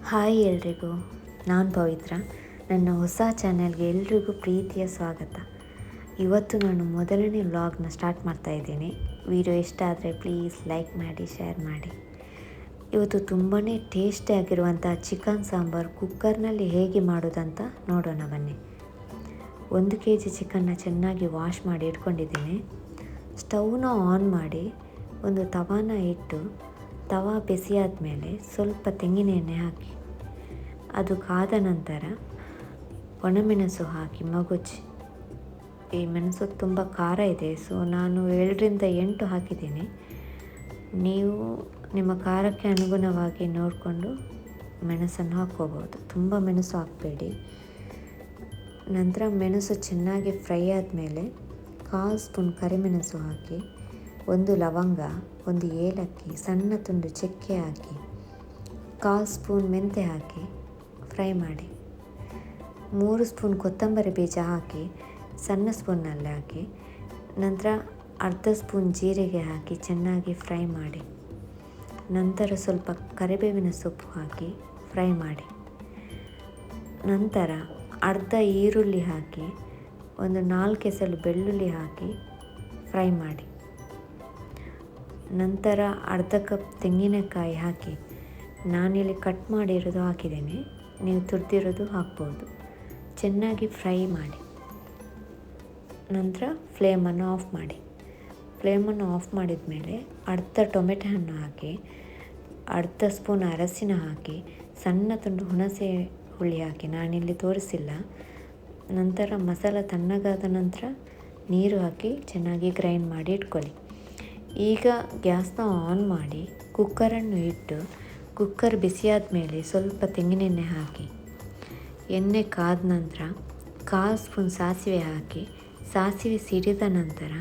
Hi ಎಲ್ರಿಗೂ, ನಾನು ಪವಿತ್ರ. ನನ್ನ ಹೊಸ ಚಾನೆಲ್ಗೆ ಎಲ್ರಿಗೂ ಪ್ರೀತಿಯ ಸ್ವಾಗತ. ಇವತ್ತು ನಾನು ಮೊದಲನೇ ವ್ಲಾಗ್ನ ಸ್ಟಾರ್ಟ್ ಮಾಡ್ತಾ ಇದ್ದೀನಿ. ವಿಡಿಯೋ ಇಷ್ಟ ಆದರೆ ಪ್ಲೀಸ್ ಲೈಕ್ ಮಾಡಿ, ಶೇರ್ ಮಾಡಿ. ಇವತ್ತು ತುಂಬಾ ಟೇಸ್ಟಿಯಾಗಿರುವಂಥ ಚಿಕನ್ ಸಾಂಬಾರು ಕುಕ್ಕರ್ನಲ್ಲಿ ಹೇಗೆ ಮಾಡೋದಂತ ನೋಡೋಣ ಬನ್ನಿ. 1 kg ಚಿಕನ್ನ ಚೆನ್ನಾಗಿ ವಾಶ್ ಮಾಡಿ ಇಟ್ಕೊಂಡಿದ್ದೀನಿ. ಸ್ಟವ್ನ ಆನ್ ಮಾಡಿ ಒಂದು ತವಾನ ಇಟ್ಟು ತವಾ ಬಿಸಿಯಾದ ಮೇಲೆ ಸ್ವಲ್ಪ ತೆಂಗಿನ ಎಣ್ಣೆ ಹಾಕಿ, ಅದು ಕಾದ ನಂತರ ಒಣಮೆಣಸು ಹಾಕಿ ಮಗುಚಿ. ಈ ಮೆಣಸು ತುಂಬ ಖಾರ ಇದೆ, ಸೊ ನಾನು 7ರಿಂದ 8 ಹಾಕಿದ್ದೀನಿ. ನೀವು ನಿಮ್ಮ ಖಾರಕ್ಕೆ ಅನುಗುಣವಾಗಿ ನೋಡಿಕೊಂಡು ಮೆಣಸನ್ನು ಹಾಕ್ಕೋಬೋದು. ತುಂಬ ಮೆಣಸು ಹಾಕಬೇಡಿ. ನಂತರ ಮೆಣಸು ಚೆನ್ನಾಗಿ ಫ್ರೈ ಆದಮೇಲೆ 1/4 ಸ್ಪೂನ್ ಕರಿಮೆಣಸು ಹಾಕಿ, 1 ಲವಂಗ, 1 ಏಲಕ್ಕಿ, ಸಣ್ಣ ತುಂಡು ಚಕ್ಕೆ ಹಾಕಿ, 1/4 ಸ್ಪೂನ್ ಮೆಂತ್ಯ ಹಾಕಿ ಫ್ರೈ ಮಾಡಿ. 3 ಸ್ಪೂನ್ ಕೊತ್ತಂಬರಿ ಬೀಜ ಹಾಕಿ ಸಣ್ಣ ಸ್ಪೂನಲ್ಲಿ ಹಾಕಿ, ನಂತರ ಅರ್ಧ ಸ್ಪೂನ್ ಜೀರಿಗೆ ಹಾಕಿ ಚೆನ್ನಾಗಿ ಫ್ರೈ ಮಾಡಿ. ನಂತರ ಸ್ವಲ್ಪ ಕರಿಬೇವಿನ ಸೊಪ್ಪು ಹಾಕಿ ಫ್ರೈ ಮಾಡಿ. ನಂತರ ಅರ್ಧ ಈರುಳ್ಳಿ ಹಾಕಿ, ಒಂದು 4 ಎಸಳು ಬೆಳ್ಳುಳ್ಳಿ ಹಾಕಿ ಫ್ರೈ ಮಾಡಿ. ನಂತರ ಅರ್ಧ ಕಪ್ ತೆಂಗಿನಕಾಯಿ ಹಾಕಿ, ನಾನಿಲ್ಲಿ ಕಟ್ ಮಾಡಿರೋದು ಹಾಕಿದ್ದೇನೆ, ನೀವು ತುರಿದಿರೋದು ಹಾಕ್ಬೋದು. ಚೆನ್ನಾಗಿ ಫ್ರೈ ಮಾಡಿ. ನಂತರ ಫ್ಲೇಮನ್ನು ಆಫ್ ಮಾಡಿ. ಫ್ಲೇಮನ್ನು ಆಫ್ ಮಾಡಿದ ಮೇಲೆ ಅರ್ಧ ಟೊಮೆಟೊ ಹಣ್ಣು ಹಾಕಿ, ಅರ್ಧ ಸ್ಪೂನ್ ಅರಸಿನ ಹಾಕಿ, ಸಣ್ಣ ತುಂಡು ಹುಣಸೆ ಹುಳಿ ಹಾಕಿ, ನಾನಿಲ್ಲಿ ತೋರಿಸಿಲ್ಲ. ನಂತರ ಮಸಾಲ ತಣ್ಣಗಾದ ನಂತರ ನೀರು ಹಾಕಿ ಚೆನ್ನಾಗಿ ಗ್ರೈಂಡ್ ಮಾಡಿ ಇಟ್ಕೊಳ್ಳಿ. ಈಗ ಗ್ಯಾಸ್ನ ಆನ್ ಮಾಡಿ ಕುಕ್ಕರನ್ನು ಇಟ್ಟು, ಕುಕ್ಕರ್ ಬಿಸಿಯಾದ ಮೇಲೆ ಸ್ವಲ್ಪ ತೆಂಗಿನೆಣ್ಣೆ ಹಾಕಿ, ಎಣ್ಣೆ ಕಾದ ನಂತರ 1/4 ಸ್ಪೂನ್ ಸಾಸಿವೆ ಹಾಕಿ, ಸಾಸಿವೆ ಸಿಡಿದ ನಂತರ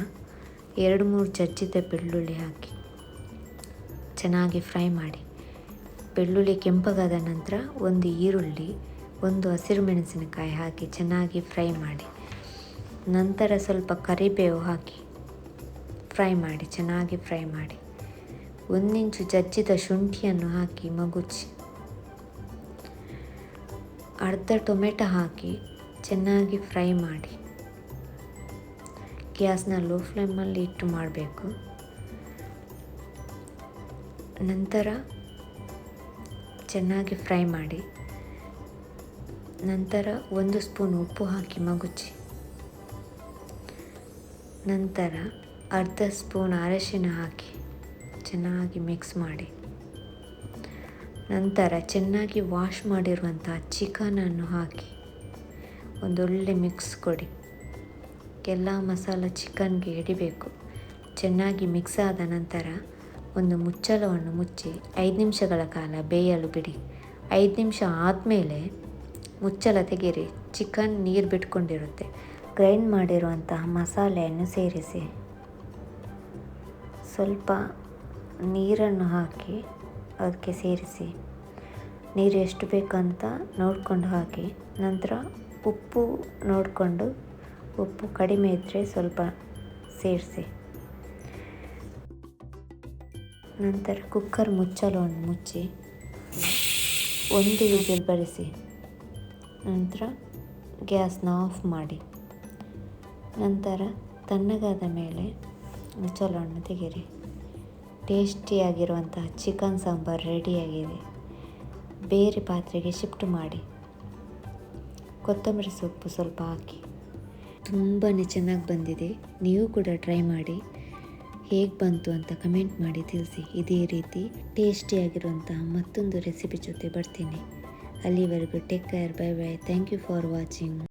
2-3 ಜಜ್ಜಿದ ಬೆಳ್ಳುಳ್ಳಿ ಹಾಕಿ ಚೆನ್ನಾಗಿ ಫ್ರೈ ಮಾಡಿ. ಬೆಳ್ಳುಳ್ಳಿ ಕೆಂಪಗಾದ ನಂತರ 1 ಈರುಳ್ಳಿ, 1 ಹಸಿರು ಮೆಣಸಿನಕಾಯಿ ಹಾಕಿ ಚೆನ್ನಾಗಿ ಫ್ರೈ ಮಾಡಿ. ನಂತರ ಸ್ವಲ್ಪ ಕರಿಬೇವು ಹಾಕಿ ಫ್ರೈ ಮಾಡಿ, ಚೆನ್ನಾಗಿ ಫ್ರೈ ಮಾಡಿ. 1 ಇಂಚು ಜಜ್ಜಿದ ಶುಂಠಿಯನ್ನು ಹಾಕಿ ಮಗುಚಿ. ಅರ್ಧ ಟೊಮೆಟೊ ಹಾಕಿ ಚೆನ್ನಾಗಿ ಫ್ರೈ ಮಾಡಿ. ಗ್ಯಾಸ್ನ ಲೋ ಫ್ಲೇಮಲ್ಲಿ ಇಟ್ಟು ಮಾಡಬೇಕು. ನಂತರ ಚೆನ್ನಾಗಿ ಫ್ರೈ ಮಾಡಿ. ನಂತರ 1 ಸ್ಪೂನ್ ಉಪ್ಪು ಹಾಕಿ ಮಗುಚಿ. ನಂತರ ಅರ್ಧ ಸ್ಪೂನ್ ಅರಿಶಿನ ಹಾಕಿ ಚೆನ್ನಾಗಿ ಮಿಕ್ಸ್ ಮಾಡಿ. ನಂತರ ಚೆನ್ನಾಗಿ ವಾಶ್ ಮಾಡಿರುವಂಥ ಚಿಕನನ್ನು ಹಾಕಿ ಒಂದೊಳ್ಳೆ ಮಿಕ್ಸ್ ಕೊಡಿ. ಎಲ್ಲ ಮಸಾಲ ಚಿಕನ್ಗೆ ಹಿಡಿಬೇಕು. ಚೆನ್ನಾಗಿ ಮಿಕ್ಸ್ ಆದ ನಂತರ ಒಂದು ಮುಚ್ಚಳವನ್ನು ಮುಚ್ಚಿ 5 ನಿಮಿಷಗಳ ಕಾಲ ಬೇಯಲು ಬಿಡಿ. 5 ನಿಮಿಷ ಆದಮೇಲೆ ಮುಚ್ಚಳ ತೆಗೀರಿ. ಚಿಕನ್ ನೀರು ಬಿಟ್ಕೊಂಡಿರುತ್ತೆ. ಗ್ರೈಂಡ್ ಮಾಡಿರುವಂತಹ ಮಸಾಲೆಯನ್ನು ಸೇರಿಸಿ, ಸ್ವಲ್ಪ ನೀರನ್ನು ಹಾಕಿ ಅದಕ್ಕೆ ಸೇರಿಸಿ. ನೀರು ಎಷ್ಟು ಬೇಕಂತ ನೋಡಿಕೊಂಡು ಹಾಕಿ. ನಂತರ ಉಪ್ಪು ನೋಡಿಕೊಂಡು, ಉಪ್ಪು ಕಡಿಮೆ ಇದ್ದರೆ ಸ್ವಲ್ಪ ಸೇರಿಸಿ. ನಂತರ ಕುಕ್ಕರ್ ಮುಚ್ಚಳವನ್ನು ಮುಚ್ಚಿ 1 ವಿಸಿಲ್ ಬರಿಸಿ. ನಂತರ ಗ್ಯಾಸ್ನ ಆಫ್ ಮಾಡಿ. ನಂತರ ತಣ್ಣಗಾದ ಮೇಲೆ ಮುಚ್ಚಳವನ್ನು ತೆಗೀರಿ. ಟೇಸ್ಟಿಯಾಗಿರುವಂತಹ ಚಿಕನ್ ಸಾಂಬಾರು ರೆಡಿಯಾಗಿದೆ. ಬೇರೆ ಪಾತ್ರೆಗೆ ಶಿಫ್ಟ್ ಮಾಡಿ. ಕೊತ್ತಂಬರಿ ಸೊಪ್ಪು ಸ್ವಲ್ಪ ಹಾಕಿ. ತುಂಬಾ ಚೆನ್ನಾಗಿ ಬಂದಿದೆ. ನೀವು ಕೂಡ ಟ್ರೈ ಮಾಡಿ. ಹೇಗೆ ಬಂತು ಅಂತ ಕಮೆಂಟ್ ಮಾಡಿ ತಿಳಿಸಿ. ಇದೇ ರೀತಿ ಟೇಸ್ಟಿಯಾಗಿರುವಂತಹ ಮತ್ತೊಂದು ರೆಸಿಪಿ ಜೊತೆ ಬರ್ತೀನಿ. ಅಲ್ಲಿವರೆಗೂ take care, bye bye. Thank you for watching.